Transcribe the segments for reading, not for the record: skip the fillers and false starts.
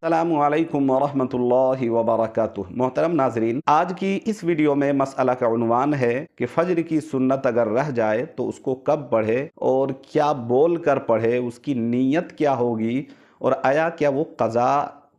السلام علیکم ورحمۃ اللہ وبرکاتہ۔ محترم ناظرین، آج کی اس ویڈیو میں مسئلہ کا عنوان ہے کہ فجر کی سنت اگر رہ جائے تو اس کو کب پڑھے اور کیا بول کر پڑھے، اس کی نیت کیا ہوگی اور آیا کیا وہ قضا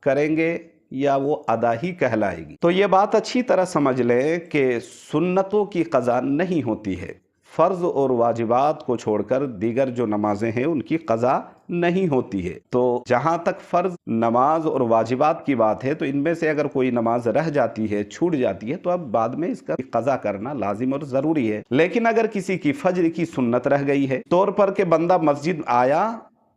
کریں گے یا وہ ادا ہی کہلائے گی۔ تو یہ بات اچھی طرح سمجھ لیں کہ سنتوں کی قضا نہیں ہوتی ہے، فرض اور واجبات کو چھوڑ کر دیگر جو نمازیں ہیں ان کی قضا نہیں ہوتی ہے۔ تو جہاں تک فرض نماز اور واجبات کی بات ہے تو ان میں سے اگر کوئی نماز رہ جاتی ہے، چھوٹ جاتی ہے، تو اب بعد میں اس کا قضا کرنا لازم اور ضروری ہے۔ لیکن اگر کسی کی فجر کی سنت رہ گئی ہے، طور پر کہ بندہ مسجد آیا،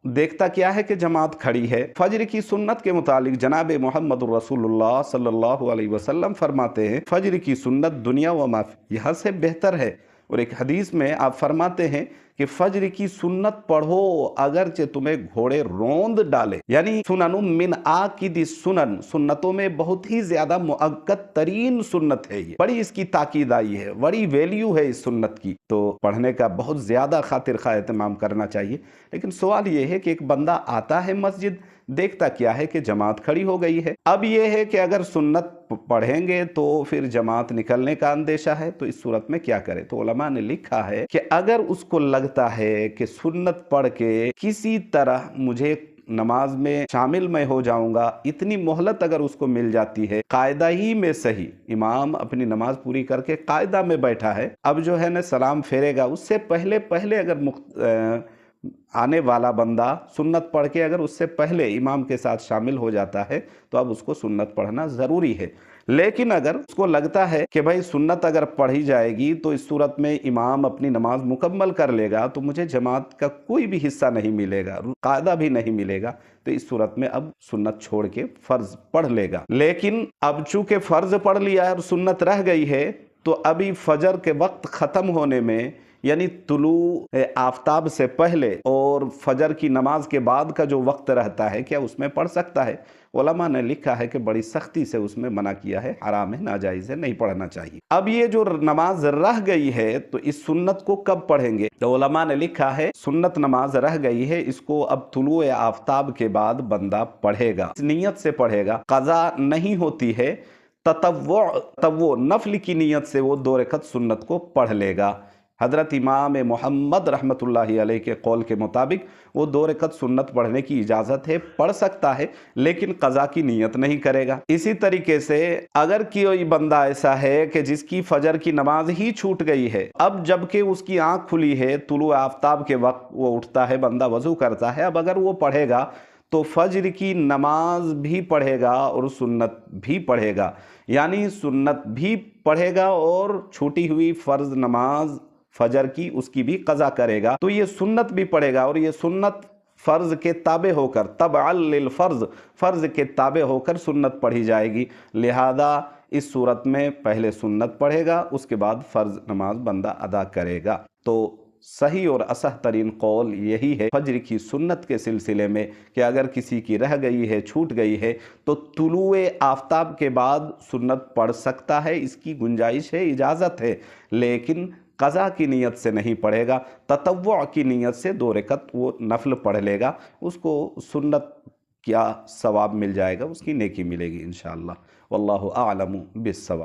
دیکھتا کیا ہے کہ جماعت کھڑی ہے، فجر کی سنت کے متعلق جناب محمد رسول اللہ صلی اللہ علیہ وسلم فرماتے ہیں، فجر کی سنت دنیا و ما یہاں سے بہتر ہے۔ اور ایک حدیث میں آپ فرماتے ہیں کہ فجر کی سنت پڑھو اگرچہ تمہیں گھوڑے روند ڈالے، یعنی سنن من آکد السنن، سنتوں میں بہت ہی زیادہ مؤکد ترین سنت ہے، یہ بڑی اس کی تاکید آئی ہے، بڑی ویلیو ہے اس سنت کی، تو پڑھنے کا بہت زیادہ خاطر خواہ اہتمام کرنا چاہیے۔ لیکن سوال یہ ہے کہ ایک بندہ آتا ہے مسجد، دیکھتا کیا ہے کہ جماعت کھڑی ہو گئی ہے، اب یہ ہے کہ اگر سنت پڑھیں گے تو پھر جماعت نکلنے کا اندیشہ ہے، تو اس صورت میں کیا کرے؟ تو علماء نے لکھا ہے کہ اگر اس کو لگتا ہے کہ سنت پڑھ کے کسی طرح مجھے نماز میں شامل میں ہو جاؤں گا، اتنی مہلت اگر اس کو مل جاتی ہے، قاعدہ ہی میں صحیح امام اپنی نماز پوری کر کے قاعدہ میں بیٹھا ہے، اب جو ہے نا سلام پھیرے گا، اس سے پہلے اگر آنے والا بندہ سنت پڑھ کے اگر اس سے پہلے امام کے ساتھ شامل ہو جاتا ہے تو اب اس کو سنت پڑھنا ضروری ہے۔ لیکن اگر اس کو لگتا ہے کہ بھائی سنت اگر پڑھی جائے گی تو اس صورت میں امام اپنی نماز مکمل کر لے گا تو مجھے جماعت کا کوئی بھی حصہ نہیں ملے گا، قاعدہ بھی نہیں ملے گا، تو اس صورت میں اب سنت چھوڑ کے فرض پڑھ لے گا۔ لیکن اب چونکہ فرض پڑھ لیا ہے اور سنت رہ گئی ہے تو ابھی فجر کے وقت ختم ہونے میں، یعنی طلوع آفتاب سے پہلے اور فجر کی نماز کے بعد کا جو وقت رہتا ہے، کیا اس میں پڑھ سکتا ہے؟ علماء نے لکھا ہے کہ بڑی سختی سے اس میں منع کیا ہے، حرام ہے، ناجائز ہے، نہیں پڑھنا چاہیے۔ اب یہ جو نماز رہ گئی ہے تو اس سنت کو کب پڑھیں گے؟ تو علماء نے لکھا ہے سنت نماز رہ گئی ہے، اس کو اب طلوع آفتاب کے بعد بندہ پڑھے گا، اس نیت سے پڑھے گا، قضا نہیں ہوتی ہے، تطوع نفل کی نیت سے وہ 2 رکعت سنت کو پڑھ لے گا۔ حضرت امام محمد رحمۃ اللہ علیہ کے قول کے مطابق وہ 2 رکعت سنت پڑھنے کی اجازت ہے، پڑھ سکتا ہے، لیکن قضا کی نیت نہیں کرے گا۔ اسی طریقے سے اگر کوئی بندہ ایسا ہے کہ جس کی فجر کی نماز ہی چھوٹ گئی ہے، اب جبکہ اس کی آنکھ کھلی ہے، طلوع آفتاب کے وقت وہ اٹھتا ہے، بندہ وضو کرتا ہے، اب اگر وہ پڑھے گا تو فجر کی نماز بھی پڑھے گا اور سنت بھی پڑھے گا، یعنی سنت بھی پڑھے گا اور چھوٹی ہوئی فرض نماز فجر کی اس کی بھی قضا کرے گا، تو یہ سنت بھی پڑھے گا، اور یہ سنت فرض کے تابع ہو کر، تبعا للفرض، فرض کے تابع ہو کر سنت پڑھی جائے گی، لہذا اس صورت میں پہلے سنت پڑھے گا، اس کے بعد فرض نماز بندہ ادا کرے گا۔ تو صحیح اور اصح ترین قول یہی ہے فجر کی سنت کے سلسلے میں کہ اگر کسی کی رہ گئی ہے، چھوٹ گئی ہے، تو طلوع آفتاب کے بعد سنت پڑھ سکتا ہے، اس کی گنجائش ہے، اجازت ہے، لیکن قضا کی نیت سے نہیں پڑھے گا، تطوع کی نیت سے 2 رکعت وہ نفل پڑھ لے گا، اس کو سنت کیا ثواب مل جائے گا، اس کی نیکی ملے گی انشاءاللہ۔ واللہ اعلم بالصواب۔